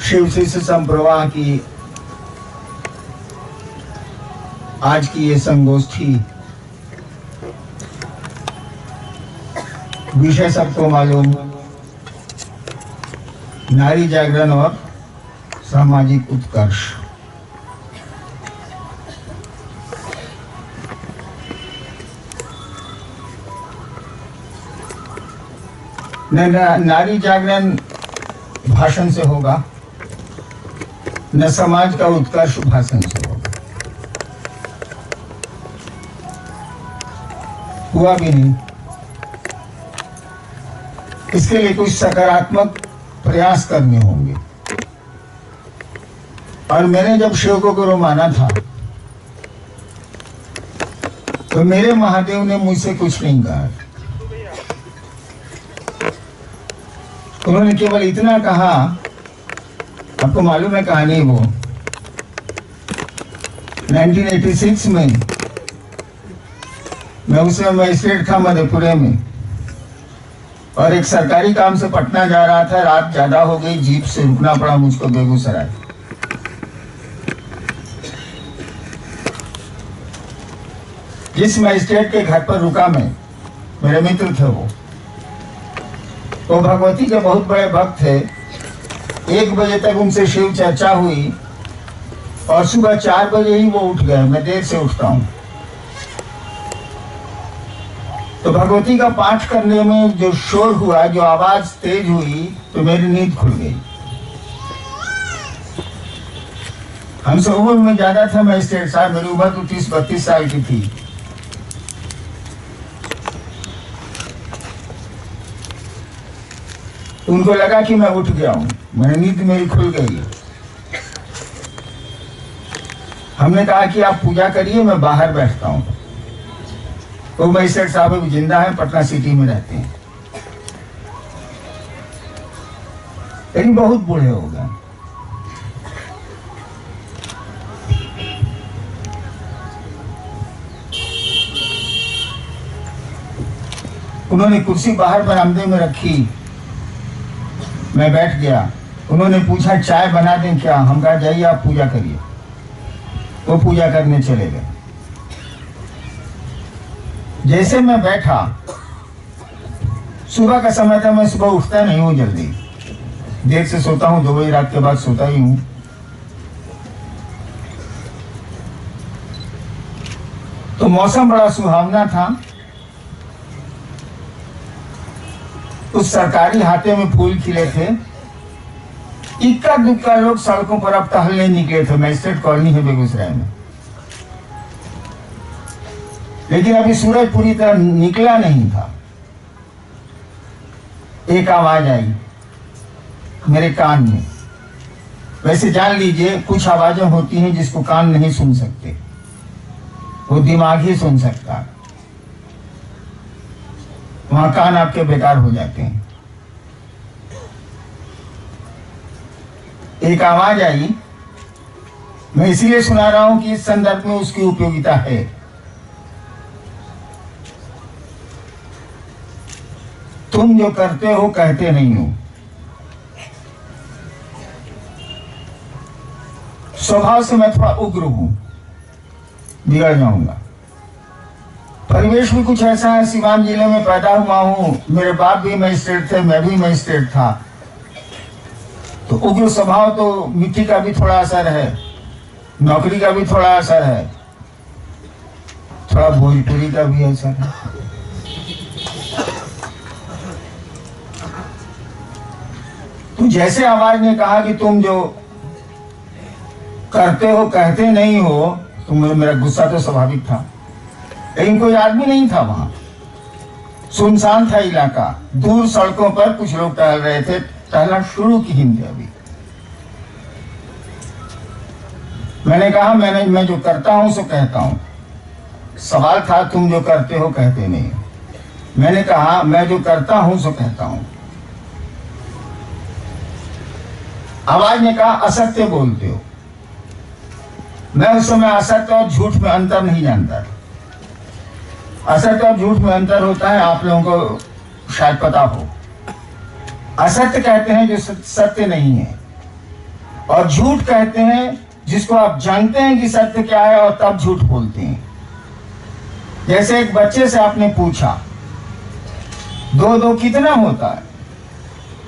शिव शिष्य संप्रवाह की आज की ये संगोष्ठी, विषय सबको मालूम, नारी जागरण और सामाजिक उत्कर्ष। न नारी जागरण भाषण से होगा, न समाज का उत्कर्ष भाषण से होगा, हुआ भी नहीं। इसके लिए कुछ सकारात्मक प्रयास करने होंगे। और मैंने जब शिव को गुरु माना था तो मेरे महादेव ने मुझसे कुछ नहीं कहा। उन्होंने केवल इतना कहा, आपको मालूम है कहानी वो, 1986 में मैं उस समय मजिस्ट्रेट था मधेपुरा में, और एक सरकारी काम से पटना जा रहा था। रात ज्यादा हो गई, जीप से रुकना पड़ा मुझको बेगूसराय। जिस मजिस्ट्रेट के घर पर रुका मैं, मेरे मित्र थे वो भगवती के बहुत बड़े भक्त थे। 1 बजे तक उनसे शिव चर्चा हुई और सुबह 4 बजे ही वो उठ गए। मैं देर से उठता हूँ, तो भगवती का पाठ करने में जो शोर हुआ, जो आवाज तेज हुई, तो मेरी नींद खुल गई। हमसे उम्र में ज्यादा था मजिस्ट्रेट साहब, मेरी उम्र तो 30-32 साल की थी। उनको लगा कि मैं उठ गया हूं, मैंने नींद मेरी खुल गई। हमने कहा कि आप पूजा करिए, मैं बाहर बैठता हूं। वो मजिस्ट्रेट साहब अभी जिंदा है, पटना सिटी में रहते हैं, लेकिन बहुत बूढ़े हो गए। उन्होंने कुर्सी बाहर बरामदे में रखी, मैं बैठ गया। उन्होंने पूछा चाय बना दें क्या? हम कहा जाइए आप पूजा करिए। वो पूजा करने चले गए। जैसे मैं बैठा, सुबह का समय था, मैं सुबह उठता नहीं हूँ जल्दी, देर से सोता हूँ, 2 बजे रात के बाद सोता ही हूँ। तो मौसम बड़ा सुहावना था। उस सरकारी हाथे में फूल खिले थे। इक्का दुक्का लोग सड़कों पर अब टहलने निकले थे। मजिस्ट्रेट कॉलोनी है बेगूसराय में, लेकिन अभी सूरज पूरी तरह निकला नहीं था। एक आवाज आई मेरे कान में। वैसे जान लीजिए, कुछ आवाजें होती हैं जिसको कान नहीं सुन सकते, वो दिमाग ही सुन सकता है। वहां कान आपके बेकार हो जाते हैं। एक आवाज आई, मैं इसीलिए सुना रहा हूं कि इस संदर्भ में उसकी उपयोगिता है। तुम जो करते हो कहते नहीं हो। स्वभाव से मैं थोड़ा उग्र हूं, बिगड़ जाऊंगा। परिवेश भी कुछ ऐसा है, सिवान जिले में पैदा हुआ हूं, मेरे बाप भी मजिस्ट्रेट थे, मैं भी मजिस्ट्रेट था, तो उग्र स्वभाव तो मिट्टी का भी थोड़ा असर है, नौकरी का भी थोड़ा असर है, थोड़ा भोजपुरी का भी असर है। तो जैसे आवाज ने कहा कि तुम जो करते हो कहते नहीं हो, तो मेरा गुस्सा तो स्वाभाविक था, लेकिन कोई आदमी नहीं था वहां। सुनसान था इलाका, दूर सड़कों पर कुछ लोग टहल रहे थे, टहलना शुरू की हिंदी अभी। मैंने कहा मैं जो करता हूं सो कहता हूं। सवाल था तुम जो करते हो कहते नहीं हो। मैंने कहा मैं जो करता हूं सो कहता हूं। आवाज ने कहा असत्य बोलते हो। मैं उस समय असत्य और झूठ में अंतर नहीं जानता। असत्य और झूठ में अंतर होता है, आप लोगों को शायद पता हो। असत्य कहते हैं जो सत्य नहीं है, और झूठ कहते हैं जिसको आप जानते हैं कि सत्य क्या है और तब झूठ बोलते हैं। जैसे एक बच्चे से आपने पूछा 2-2 कितना होता है,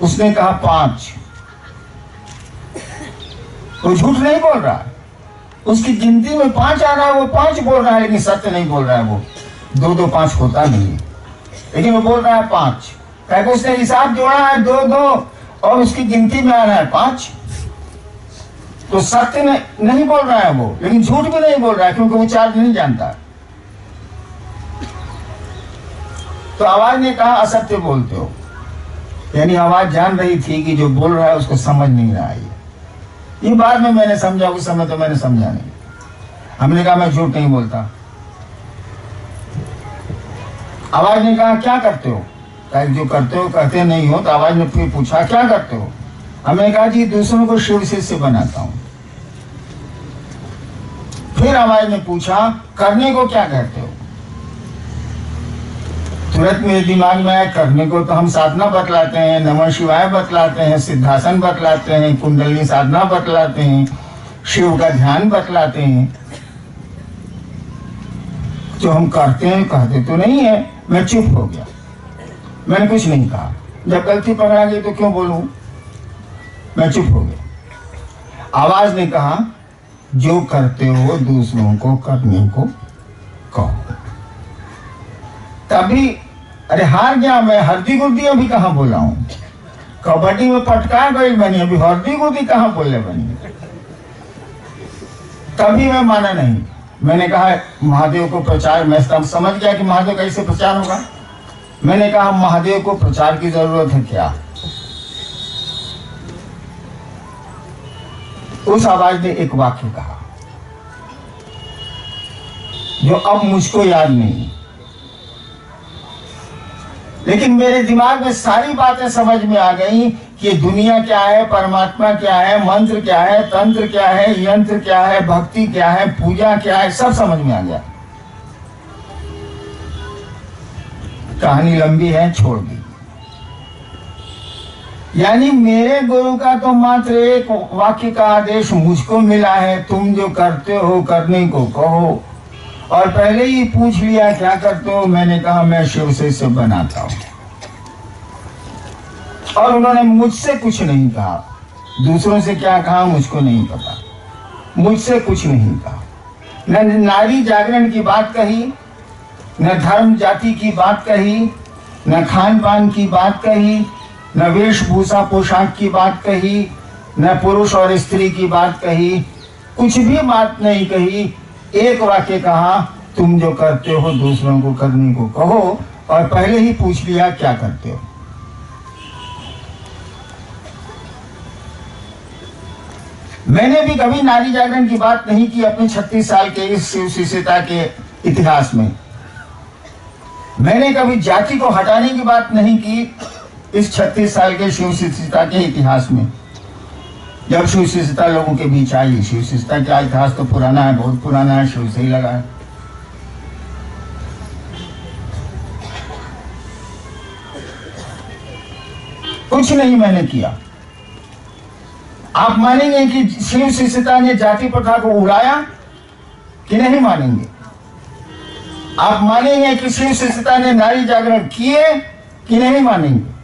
उसने कहा 5। वो झूठ नहीं बोल रहा है, उसकी गिनती में 5 आ रहा है, वो 5 बोल रहा है, लेकिन सत्य नहीं बोल रहा है। वो 2-2 5 होता नहीं, लेकिन वो बोल रहा है 5। क्योंकि उसने हिसाब जोड़ा है 2-2 और उसकी गिनती में आ रहा है 5। तो सत्य नहीं बोल रहा है वो, लेकिन झूठ भी नहीं बोल रहा है, क्योंकि वो चार्ज नहीं जानता। तो आवाज ने कहा असत्य बोलते हो, यानी आवाज जान रही थी कि जो बोल रहा है उसको समझ नहीं रहा है। ये बाद में मैंने समझा, उस समय तो मैंने समझा नहीं। हमने कहा मैं झूठ नहीं बोलता। आवाज ने कहा क्या करते हो, जो करते हो कहते नहीं हो। तो आवाज ने फिर पूछा क्या करते हो। हमने कहा जी दूसरों को शिव शिष्य बनाता हूं। फिर आवाज ने पूछा करने को क्या कहते हो। तुरंत मेरे दिमाग में आया करने को तो हम साधना बतलाते हैं, नमः शिवाय बतलाते हैं, सिद्धासन बतलाते हैं, कुंडली साधना बतलाते हैं, शिव का ध्यान बतलाते हैं। जो हम करते हैं कहते तो नहीं है। मैं चुप हो गया, मैंने कुछ नहीं कहा। जब गलती पकड़ा गई तो क्यों बोलूं, मैं चुप हो गया। आवाज ने कहा जो करते हो दूसरों को करने को कहो। तभी अरे हार गया मैं, हरदी गुर्दी अभी कहाँ बोला हूं। कबड्डी में पटका गई बनी, अभी हरदी गुर्दी कहाँ बोले बनी। तभी मैं माना नहीं। मैंने कहा महादेव को प्रचार, मैं समझ गया कि महादेव कैसे प्रचार होगा। मैंने कहा महादेव को प्रचार की जरूरत है क्या। उस आवाज ने एक वाक्य कहा जो अब मुझको याद नहीं, लेकिन मेरे दिमाग में सारी बातें समझ में आ गई कि दुनिया क्या है, परमात्मा क्या है, मंत्र क्या है, तंत्र क्या है, यंत्र क्या है, भक्ति क्या है, पूजा क्या है, सब समझ में आ गया। कहानी लंबी है, छोड़ दी। यानी मेरे गुरु का तो मात्र एक वाक्य का आदेश मुझको मिला है, तुम जो करते हो करने को कहो। और पहले ही पूछ लिया क्या करते हो। मैंने कहा मैं शिव से बनाता हूं। और उन्होंने मुझसे कुछ नहीं कहा। दूसरों से क्या कहा मुझको नहीं पता, मुझसे कुछ नहीं कहा। न नारी जागरण की बात कही, न धर्म जाति की बात कही, न खान पान की बात कही, न वेशभूषा पोशाक की बात कही, न पुरुष और स्त्री की बात कही, कुछ भी बात नहीं कही। एक वाक्य कहा तुम जो करते हो दूसरों को करने को कहो। और पहले ही पूछ लिया क्या करते हो। मैंने भी कभी नारी जागरण की बात नहीं की अपने 36 साल के इस शिव शिष्यता के इतिहास में। मैंने कभी जाति को हटाने की बात नहीं की इस 36 साल के शिव शिष्यता के इतिहास में। जब शिव शिष्यता लोगों के बीच आई, शिव शिष्यता का इतिहास तो पुराना है, बहुत पुराना है, शिव से ही लगा है। कुछ नहीं मैंने किया। आप मानेंगे कि शिव शिष्यता ने जाति प्रथा को उड़ाया कि नहीं मानेंगे। आप मानेंगे कि शिव शिष्यता ने नारी जागरण किए कि नहीं मानेंगे।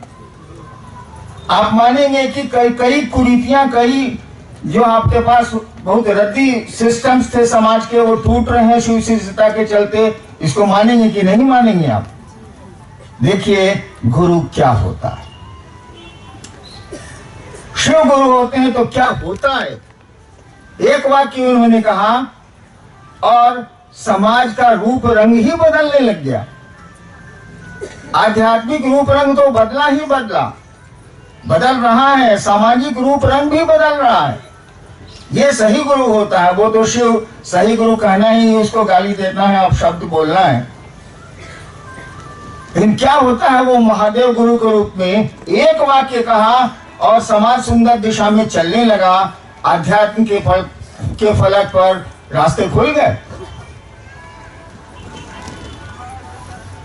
आप मानेंगे कि कई कुरीतियां, कई जो आपके पास बहुत रद्दी सिस्टम्स थे समाज के, वो टूट रहे हैं शिव शिष्यता के चलते। इसको मानेंगे कि नहीं मानेंगे आप। देखिए गुरु क्या होता है। शिव गुरु होते हैं तो क्या होता है। एक वाक्य उन्होंने कहा और समाज का रूप रंग ही बदलने लग गया। आध्यात्मिक रूप रंग तो बदला ही बदल रहा है, सामाजिक रूप रंग भी बदल रहा है। ये सही गुरु होता है। वो तो शिव सही गुरु कहना ही उसको गाली देना है, अब शब्द बोलना है। लेकिन क्या होता है, वो महादेव गुरु के रूप में एक वाक्य कहा और समाज सुंदर दिशा में चलने लगा। अध्यात्म के फलक पर रास्ते खुल गए।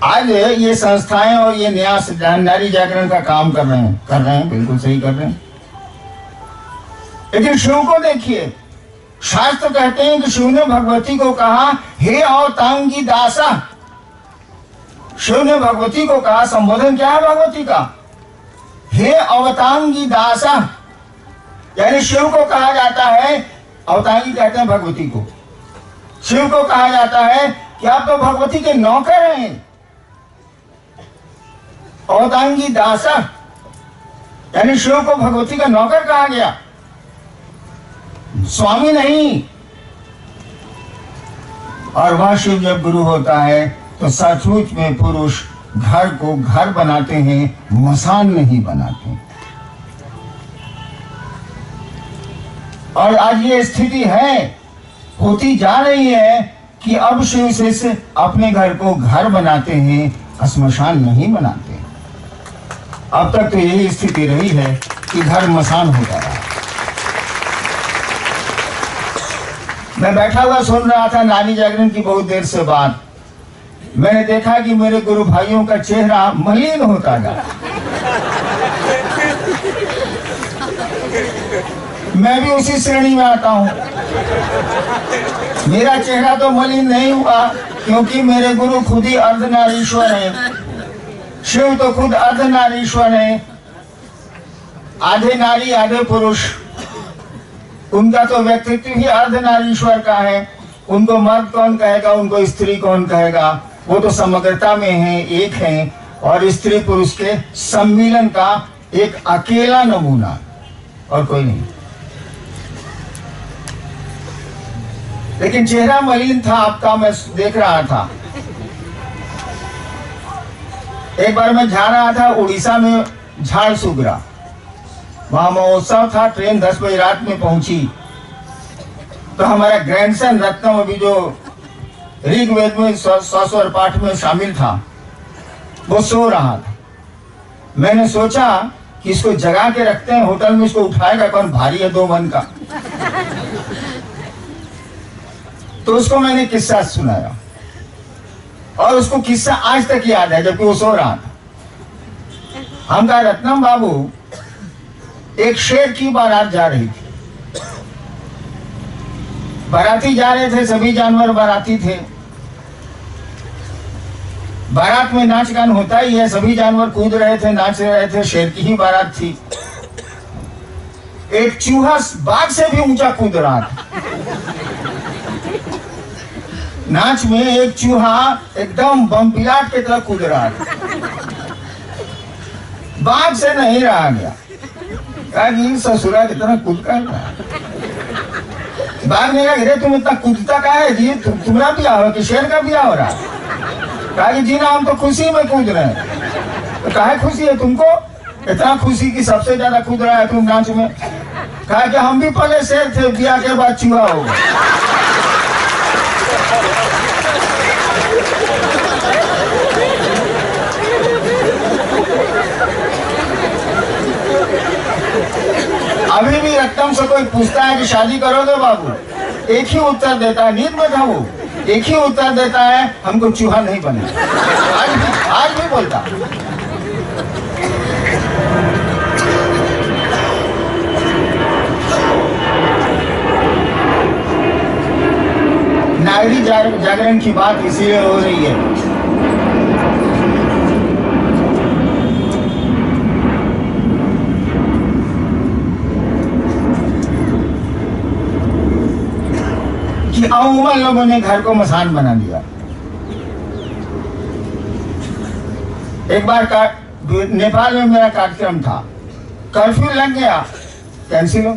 आज ये संस्थाएं और ये नया नारी जागरण का काम कर रहे हैं, बिल्कुल सही कर रहे हैं। लेकिन शिव को देखिए, शास्त्र कहते हैं कि शिव ने भगवती को कहा, हे अवतांगी दासा। शिव ने भगवती को कहा, संबोधन क्या है भगवती का? हे अवतांगी दासा। यानी शिव को कहा जाता है, अवतांगी कहते हैं भगवती को, शिव को कहा जाता है कि आप तो भगवती के नौकर हैं। अवतांगी दासा यानी शिव को भगवती का नौकर कहा गया, स्वामी नहीं। और वह शिव जब गुरु होता है तो सचमुच में पुरुष घर को घर बनाते हैं, मसान नहीं बनाते। और आज ये स्थिति है, होती जा रही है कि अब शिव शिष्य अपने घर को घर बनाते हैं, श्मशान नहीं बनाते। अब तक तो यही स्थिति रही है कि घर मसान होता रहा। मैं बैठा हुआ सुन रहा था नारी जागरण की बहुत देर से बात। मैंने देखा कि मेरे गुरु भाइयों का चेहरा मलिन होता गया। मैं भी उसी श्रेणी में आता हूं। मेरा चेहरा तो मलिन नहीं हुआ, क्योंकि मेरे गुरु खुद ही अर्धनारीश्वर हैं। शिव तो खुद अर्धनारीश्वर है, आधे नारी आधे पुरुष। उनका तो व्यक्तित्व ही अर्धनारीश्वर का है। उनको मर्द कौन कहेगा, उनको स्त्री कौन कहेगा? वो तो समग्रता में है, एक है, और स्त्री पुरुष के सम्मिलन का एक अकेला नमूना, और कोई नहीं। लेकिन चेहरा मलिन था आपका, मैं देख रहा था। एक बार मैं जा रहा था उड़ीसा में झारसुगुड़ा, वहां महोत्सव था। ट्रेन 10 बजे रात में पहुंची, तो हमारा ग्रैंडसन रत्नम अभी जो ऋग्वेद में स्वस्वर पाठ में शामिल था, वो सो रहा था। मैंने सोचा कि इसको जगा के रखते हैं, होटल में इसको उठाएगा कौन, भारी है 2 मन का। तो उसको मैंने किस्सा सुनाया, और उसको किस्सा आज तक याद है, जबकि वो सो रहा था। हम कहा, रत्नम बाबू, एक शेर की बारात जा रही थी। बाराती जा रहे थे, सभी जानवर बाराती थे। बारात में नाच गान होता ही है, सभी जानवर कूद रहे थे, नाच रहे थे, शेर की ही बारात थी। एक चूहा बाघ से भी ऊंचा कूद रहा था। नाच में एक चूहा एकदम बमपिलाट की तरह कूद रहा था, बाघ से नहीं रहा गया। ससुरा की तरह कूद कर रहा। बाघ ने कहा, तुम इतना कूदता का है जी, तुम्हारा ब्याह हो कि शेर का ब्याह हो रहा? कहा कि जी ना, हम तो खुशी में कूद रहे हैं। तो काहे खुशी है तुमको? इतना खुशी कि सबसे ज्यादा कूद रहा है तुम नाच में। कहा कि हम भी पहले शेर थे, ब्याह के बाद चूहा हो गया। अभी भी रत्नम से कोई पूछता है कि शादी करोगे बाबू, एक ही उत्तर देता है, नींद में था वो, एक ही उत्तर देता है, हमको चूहा नहीं बने। आज भी बोलता। नागरी जागरण की बात इसीलिए हो रही है कि अमूमन लोगों ने घर को मसान बना दिया। एक बार नेपाल में मेरा कार्यक्रम था, कर्फ्यू लग गया, कैंसिल हो,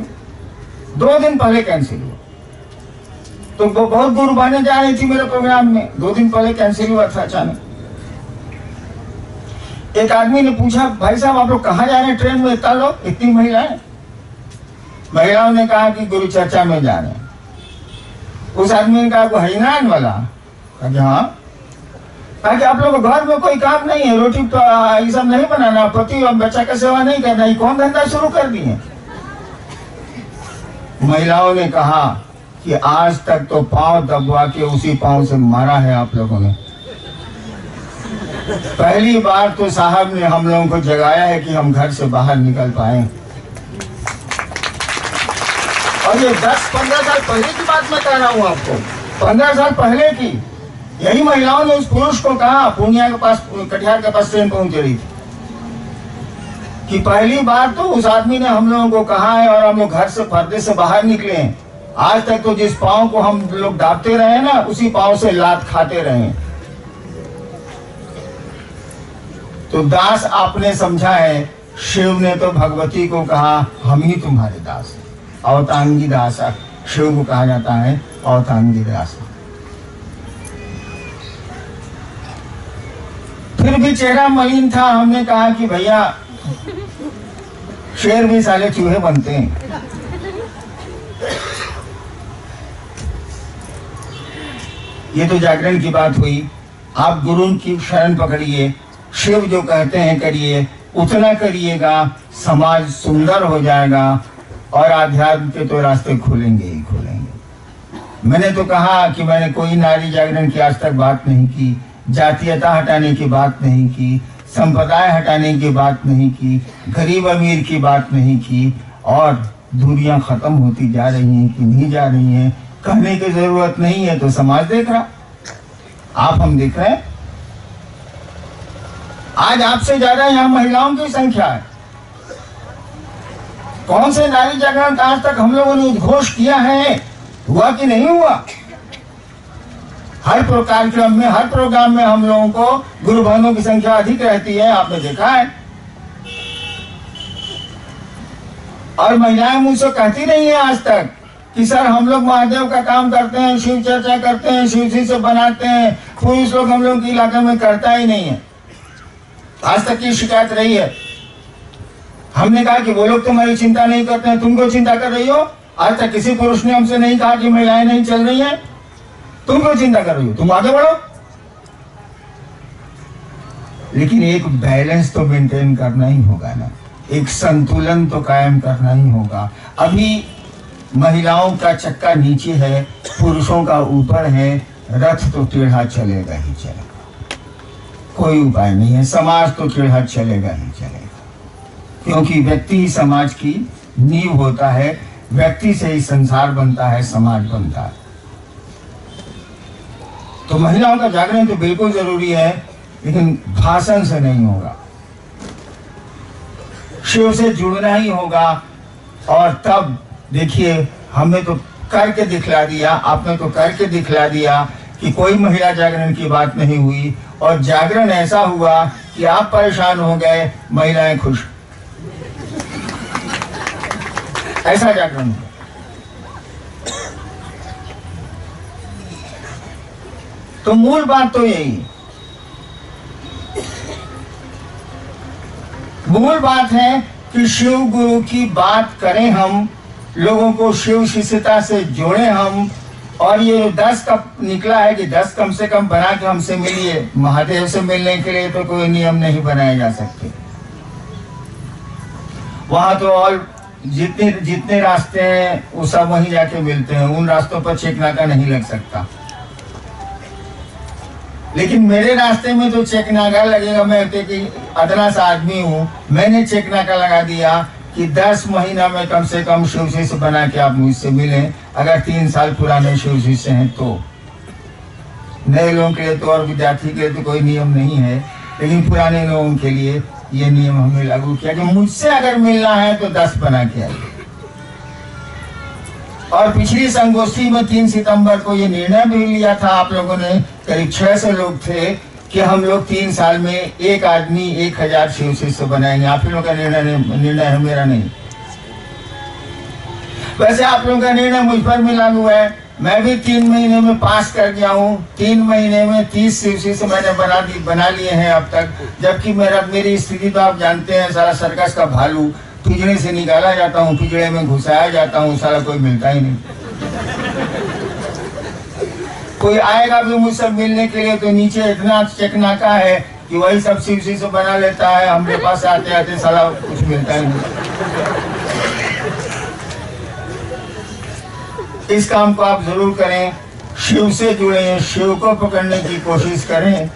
2 दिन पहले कैंसिल हुआ। तो वो बहुत दूर बने जा रही थी मेरे प्रोग्राम में, 2 दिन पहले कैंसिल हुआ था अचानक। एक आदमी ने पूछा, भाई साहब आप लोग कहाँ जा रहे हैं ट्रेन में, इतना लोग, इतनी महिलाएं? महिलाओं ने कहा कि गुरु चर्चा में जा रहे हैं। उस आदमी ने कहा, हरिनारायण वाला? कहा हाँ। कहा कि आप लोग घर में कोई काम नहीं है, रोटी ये सब नहीं बनाना, पति और बच्चा का सेवा नहीं करना, ये कौन धंधा शुरू कर दिए? महिलाओं ने कहा कि आज तक तो पांव दबवा के उसी पांव से मारा है आप लोगों ने। पहली बार तो साहब ने हम लोगों को जगाया है कि हम घर से बाहर निकल पाए। और ये 10-15 साल पहले की बात मैं कह रहा हूँ आपको, 15 साल पहले की। यही महिलाओं ने उस पुरुष को कहा, पूर्णिया के पास, कटिहार के पास ट्रेन पहुंच रही थी, कि पहली बार तो उस आदमी ने हम लोगों को कहा है और हम लोग घर से पर्दे से बाहर निकले हैं। आज तक तो जिस पांव को हम लोग दाबते रहे ना, उसी पांव से लात खाते रहे। तो दास आपने समझा है, शिव ने तो भगवती को कहा हम ही तुम्हारे दास हैं, अवतांगी दास। शिव को कहा जाता है अवतांगी दास। फिर भी चेहरा मलिन था। हमने कहा कि भैया शेर भी साले चूहे बनते हैं। ये तो जागरण की बात हुई। आप गुरु की शरण पकड़िए, शिव जो कहते हैं करिए, उतना करिएगा, समाज सुंदर हो जाएगा और आध्यात्म के तो रास्ते खुलेंगे ही खुलेंगे। मैंने तो कहा कि मैंने कोई नारी जागरण की आज तक बात नहीं की, जातीयता हटाने की बात नहीं की, संप्रदाय हटाने की बात नहीं की, गरीब अमीर की बात नहीं की, और दूरियां खत्म होती जा रही हैं कि नहीं जा रही हैं, कहने की जरूरत नहीं है। तो समाज देख रहा, आप हम देख रहे हैं। आज आपसे ज्यादा यहाँ महिलाओं की संख्या है। कौन से नारी जागरण आज तक हम लोगों ने उद्घोष किया है? हुआ कि नहीं हुआ? हर कार्यक्रम में, हर प्रोग्राम में हम लोगों को गुरु बहनों की संख्या अधिक रहती है, आपने देखा है। और महिलाएं मुझसे कहती नहीं है आज तक कि सर हम लोग महादेव का काम करते हैं, शिव चर्चा करते हैं, शिव जी से बनाते हैं, पुरुष लोग हम लोग के इलाके में करता ही नहीं है। आज तक की शिकायत रही है। हमने कहा कि वो लोग तुम्हारी चिंता नहीं करते हैं, तुम क्यों चिंता कर रही हो? आज तक किसी पुरुष ने हमसे नहीं कहा कि महिलाएं नहीं चल रही हैं, तुम क्यों चिंता कर रही हो, तुम आगे बढ़ो। लेकिन एक बैलेंस तो मेंटेन करना ही होगा ना, एक संतुलन तो कायम करना ही होगा। अभी महिलाओं का चक्का नीचे है, पुरुषों का ऊपर है, रथ तो टेढ़ा चलेगा ही चलेगा, कोई उपाय नहीं है। समाज तो टेढ़ा चलेगा ही चलेगा, क्योंकि व्यक्ति ही समाज की नींव होता है, व्यक्ति से ही संसार बनता है, समाज बनता है। तो महिलाओं का जागरण तो बिल्कुल जरूरी है, लेकिन भाषण से नहीं होगा, शिव से जुड़ना ही होगा। और तब देखिए, हमने तो करके दिखला दिया, आपने तो करके दिखला दिया कि कोई महिला जागरण की बात नहीं हुई, और जागरण ऐसा हुआ कि आप परेशान हो गए, महिलाएं खुश। ऐसा जागरण हुआ। तो मूल बात तो यही, मूल बात है कि शिव गुरु की बात करें, हम लोगों को शिव शिष्यता से जोड़ें हम। और ये 10 कप निकला है कि 10 कम से कम बना के हमसे मिलिए। महादेव से मिलने के लिए तो कोई नियम नहीं बनाए जा सकते, वहां तो और जितने जितने रास्ते हैं वो सब वहीं जाके मिलते हैं, उन रास्तों पर चेक नाका नहीं लग सकता। लेकिन मेरे रास्ते में तो चेक नाका लगेगा। मैं अदना सा आदमी हूँ, मैंने चेक नाका लगा दिया कि 10 महीना में कम से कम शिव शिष्य बना के आप मुझसे मिलें। अगर 3 साल पुराने शिव शिष्य हैं तो। नए लोगों के लिए तो और विद्यार्थी के लिए तो कोई नियम नहीं है, लेकिन पुराने लोगों के लिए ये नियम हमने लागू किया कि मुझसे अगर मिलना है तो 10 बना के आइए। और पिछली संगोष्ठी में 3 सितंबर को ये निर्णय भी लिया था आप लोगों ने, करीब 600 लोग थे, कि हम लोग 3 साल में एक आदमी 1000 शिव शिष्य बनाएंगे। आप लोगों का निर्णय है, मेरा नहीं। वैसे आप लोगों का निर्णय मुझ पर भी लागू है। मैं भी 3 महीने में पास कर गया हूँ। 3 महीने में 30 शिव शिष्य मैंने बना लिए हैं अब तक। जबकि मेरी स्थिति तो आप जानते हैं, सारा सर्कस का भालू, पिंजरे से निकाला जाता हूँ, पिंजरे में घुसाया जाता हूँ, सारा कोई मिलता ही नहीं। कोई आएगा भी मुझसे मिलने के लिए तो नीचे इतना चेकनाका है कि वही सब शिव शिष्य बना लेता है। हमारे पास आते आते सारा कुछ मिलता ही नहीं। इस काम को आप जरूर करें, शिव से जुड़े, शिव को पकड़ने की कोशिश करें।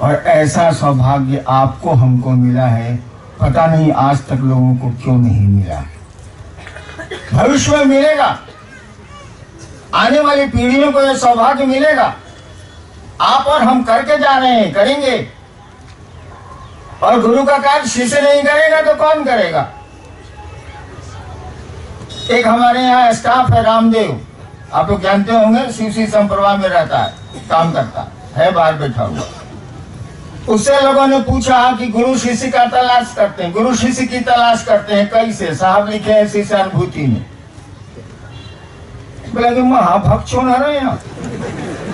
और ऐसा सौभाग्य आपको हमको मिला है, पता नहीं आज तक लोगों को क्यों नहीं मिला। भविष्य में मिलेगा, आने वाली पीढ़ियों को यह सौभाग्य मिलेगा। आप और हम करके जा रहे हैं, करेंगे। और गुरु का कार्य शिष्य नहीं करेगा तो कौन करेगा? एक हमारे यहाँ स्टाफ है रामदेव, आप लोग जानते होंगे, शिव संप्रभा में रहता है, काम करता है, बाहर बैठा हुआ। उससे लोगों ने पूछा कि गुरु शिष्य का तलाश करते हैं, गुरु शिष्य की तलाश करते हैं कैसे? साहब लिखे हैं शिष्य अनुभूति में। बोला कि महाभक्त छोड़ रहे हैं,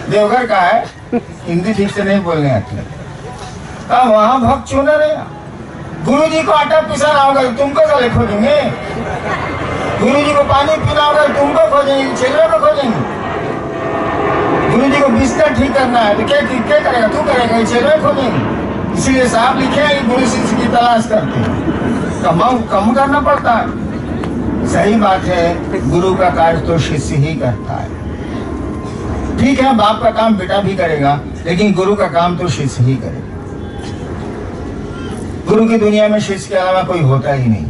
देवघर का है, हिंदी ठीक से नहीं बोलने आती। वहां भक्त छोड़ रहे हैं। गुरु जी को आटा पिसाना होगा तुमको गले खोजेंगे, गुरु जी को पानी पीना होगा तुमको खोजेंगे, चेलों को खोजेंगे। गुरु जी को बिस्तर ठीक करना है तो क्या करेगा? तू करेगा, चेलों खोजेंगे। इसलिए साहब लिखे हैं कि गुरु शिष्य की तलाश करते हैं, कम करना पड़ता है। सही बात है, गुरु का कार्य तो शिष्य ही करता है। ठीक है, बाप का काम बेटा भी करेगा, लेकिन गुरु का काम तो शिष्य ही करेगा। गुरु की दुनिया में शिष्य के अलावा कोई होता ही नहीं।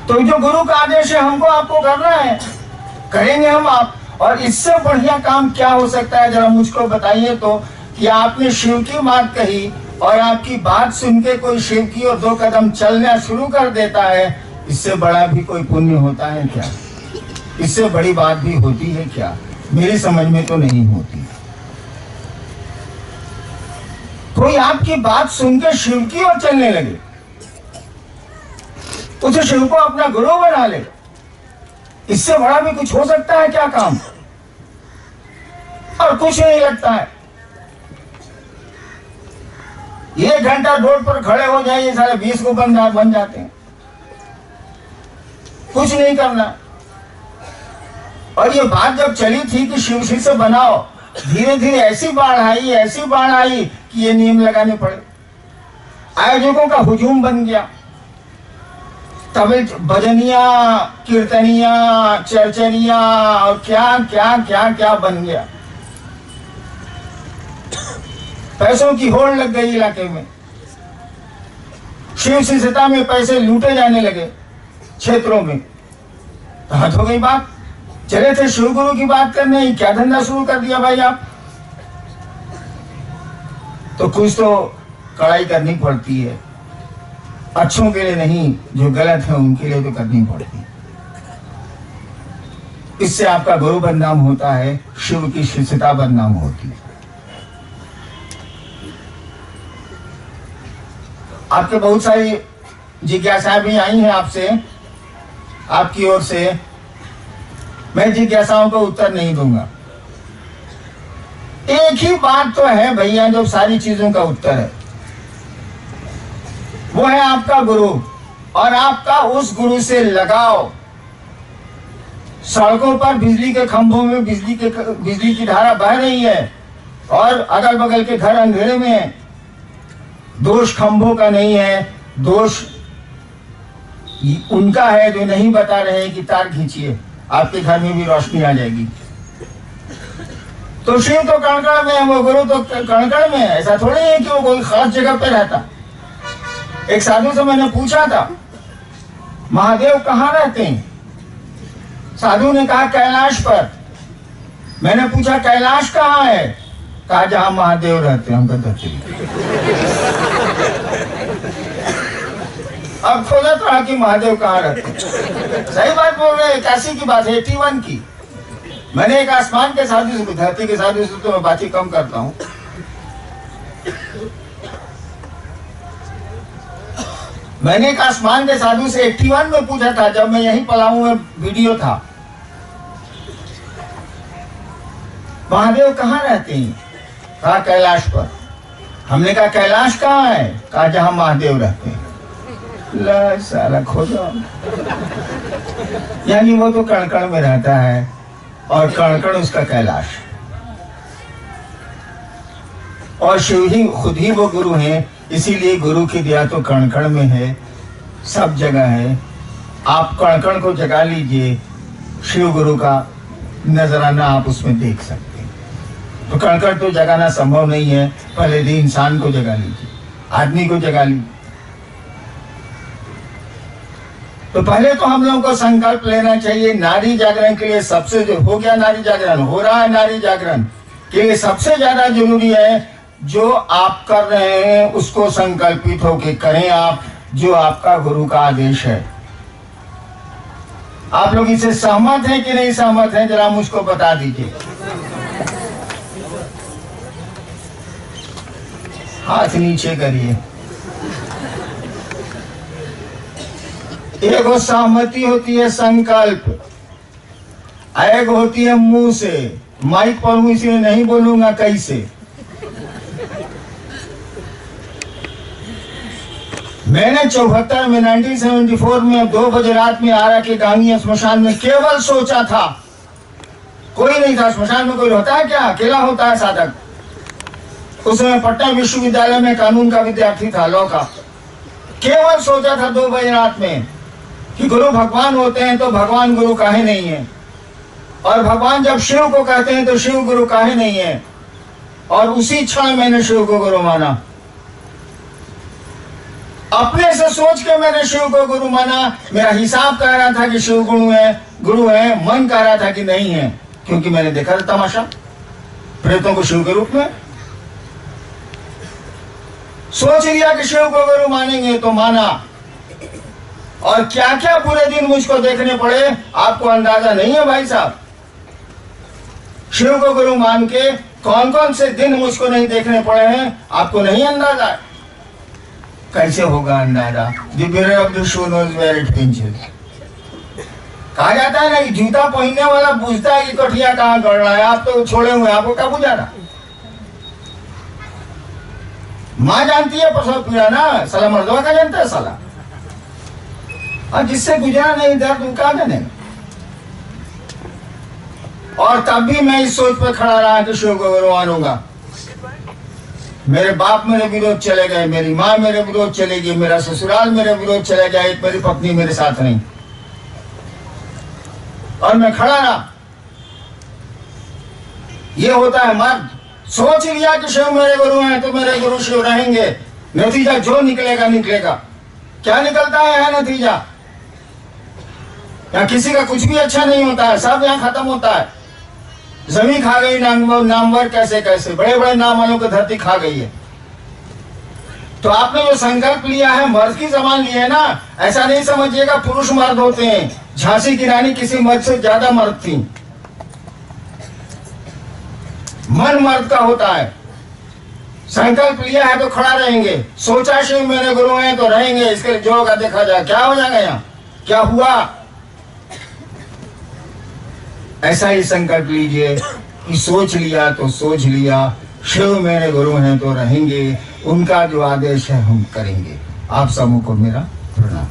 तो जो गुरु का आदेश है हमको आपको करना है, करेंगे हम आप। और इससे बढ़िया काम क्या हो सकता है, जरा मुझको बताइए तो, कि आपने शिव की बात कही और आपकी बात सुन के कोई शिव की और 2 कदम चलना शुरू कर देता है, इससे बड़ा भी कोई पुण्य होता है क्या? इससे बड़ी बात भी होती है क्या? मेरी समझ में तो नहीं होती। कोई आपकी बात सुन के शिव की ओर चलने लगे, उसे शिव को अपना गुरु बना ले, इससे बड़ा भी कुछ हो सकता है क्या काम? और कुछ नहीं लगता है। 1 घंटा रोड पर खड़े हो जाइए, सारे 20 को बन जाते हैं, कुछ नहीं करना। और ये बात जब चली थी कि शिव शिष्य बनाओ, धीरे धीरे ऐसी बाढ़ आई कि ये नियम लगाने पड़े। आयोजकों का हुजूम बन गया, तमिल भजनिया, कीर्तनिया, चर्चनिया और क्या क्या क्या क्या बन गया। पैसों की होड़ लग गई इलाके में, शिव शिष्यता में पैसे लूटे जाने लगे क्षेत्रों में। तो हद हो गई बात। चले थे शिव गुरु की बात करने, क्या धंधा शुरू कर दिया भाई आप? तो कुछ तो कड़ाई करनी पड़ती है, अच्छों के लिए नहीं, जो गलत है उनके लिए तो करनी पड़ती है। इससे आपका गुरु बदनाम होता है, शिव की शिष्यता बदनाम होती है। आपके बहुत सारी जिज्ञासाएं भी आई हैं आपसे, आपकी ओर से। मैं जिज्ञासाओं को उत्तर नहीं दूंगा। एक ही बात तो है भैया जो सारी चीजों का उत्तर है, वो है आपका गुरु और आपका उस गुरु से लगाव। सड़कों पर बिजली के खंभों में बिजली की धारा बह रही है और अगल बगल के घर अंधेरे में है। दोष खंभों का नहीं है, दोष उनका है जो नहीं बता रहे हैं कि तार खींचिए, आपके घर में भी रोशनी आ जाएगी। तो शिव तो कणकण में है, वो गुरु तो कणकण में है। ऐसा थोड़ी है कि वो कोई खास जगह पे रहता। एक साधु से मैंने पूछा था, महादेव कहाँ रहते हैं? साधु ने कहा कैलाश पर। मैंने पूछा कैलाश कहाँ है? कहा जहां महादेव रहते हैं। हम कहते अब खोजा तो कि महादेव कहाँ रहते हैं। सही बात बोल रहे हैं, काशी की बात है, 81 की। मैंने एक आसमान के साधु से, धरती के साधु से तो मैं बात ही कम करता हूँ। मैंने एक आसमान के साधु से 81 में पूछा था, जब मैं यहीं पलामू में वीडियो था, महादेव कहाँ रहते हैं? कहा कैलाश पर। हमने कहा कैलाश कहाँ है? कहा जहां महादेव रहते हैं। साला खोदो। यानी वो तो कणकण में रहता है और कणकण उसका कैलाश। और शिव ही खुद ही वो गुरु हैं, इसीलिए गुरु की दया तो कणकण में है, सब जगह है। आप कणकण को जगा लीजिए, शिव गुरु का नजराना आप उसमें देख सकते हैं। तो कणकण तो जगाना संभव नहीं है, पहले यदि इंसान को जगा लीजिए, आदमी को जगा लीजिए। तो पहले तो हम लोगों को संकल्प लेना चाहिए नारी जागरण के लिए। सबसे जो हो गया नारी जागरण, हो रहा है नारी जागरण के लिए सबसे ज्यादा जरूरी है जो आप कर रहे हैं उसको संकल्पित होके करें आप, जो आपका गुरु का आदेश है। आप लोग इसे सहमत हैं कि नहीं सहमत हैं, जरा मुझको बता दीजिए। हाथ नीचे करिए। एक सहमति होती है संकल्प, एक होती है मुंह से। माइक पर हूं इसलिए नहीं बोलूंगा कैसे। मैंने 74 में 1974 में 2 बजे रात में आरा के गांगी स्मशान में केवल सोचा था, कोई नहीं था स्मशान में। कोई होता है क्या? अकेला होता है साधक। उसमें पटना विश्वविद्यालय में कानून का विद्यार्थी था, लॉ का। केवल सोचा था 2 बजे रात में कि गुरु भगवान होते हैं तो भगवान गुरु काहे नहीं है, और भगवान जब शिव को कहते हैं तो शिव गुरु काहे नहीं है। और उसी क्षण मैंने शिव को गुरु माना। अपने से सोच के मैंने शिव को गुरु माना। मेरा हिसाब कह रहा था कि शिव गुरु है, मन कह रहा था कि नहीं है, क्योंकि मैंने देखा था तमाशा प्रेतों को शिव के रूप में। सोच लिया कि शिव को गुरु मानेंगे तो माना, और क्या क्या पूरे दिन मुझको देखने पड़े आपको अंदाजा नहीं है भाई साहब। शिव को गुरु मान के कौन कौन से दिन मुझको नहीं देखने पड़े हैं आपको नहीं अंदाजा। कैसे होगा अंदाजा? The bearer of the shoe knows where it pinches। कहा जाता है ना, जूता पहनने वाला पूछता है कि कठिया कहाँ गड़ रहा है। आप तो छोड़े हुए, आपको क्या बुझाना। माँ जानती है प्रसव पीड़ा ना, साला मर्दवा का जानता है साला। और जिससे गुजरा नहीं दर्द वो क्या जाने। और तब भी मैं इस सोच पर खड़ा रहा कि शिव को गुरु मानूंगा। मेरे बाप मेरे विरोध चले गए, मेरी माँ मेरे विरोध चलेगी, मेरा ससुराल मेरे विरोध चले गया, एक मेरी पत्नी मेरे साथ नहीं, और मैं खड़ा रहा। ये होता है मर्द। सोच लिया कि शिव मेरे गुरु हैं तो मेरे गुरु शिव रहेंगे। नतीजा जो निकलेगा निकलेगा। क्या निकलता है यह नतीजा? यहाँ किसी का कुछ भी अच्छा नहीं होता है, सब यहाँ खत्म होता है। जमीन खा गई नामवर कैसे कैसे, बड़े बड़े नाम वालों को धरती खा गई है। तो आपने जो संकल्प लिया है मर्द की जबान ली है ना, ऐसा नहीं समझिएगा पुरुष मर्द होते हैं। झांसी की रानी किसी मर्द से ज्यादा मर्द थी। मन मर्द का होता है। संकल्प लिया है तो खड़ा रहेंगे। सोचा शिव मेरे गुरु हैं तो रहेंगे। इसके जो होगा देखा जाए। क्या हो जाएगा यहाँ, क्या हुआ, ऐसा ही संकल्प लीजिए कि सोच लिया तो सोच लिया, शिव मेरे गुरु हैं तो रहेंगे, उनका जो आदेश है हम करेंगे। आप सबों को मेरा प्रणाम।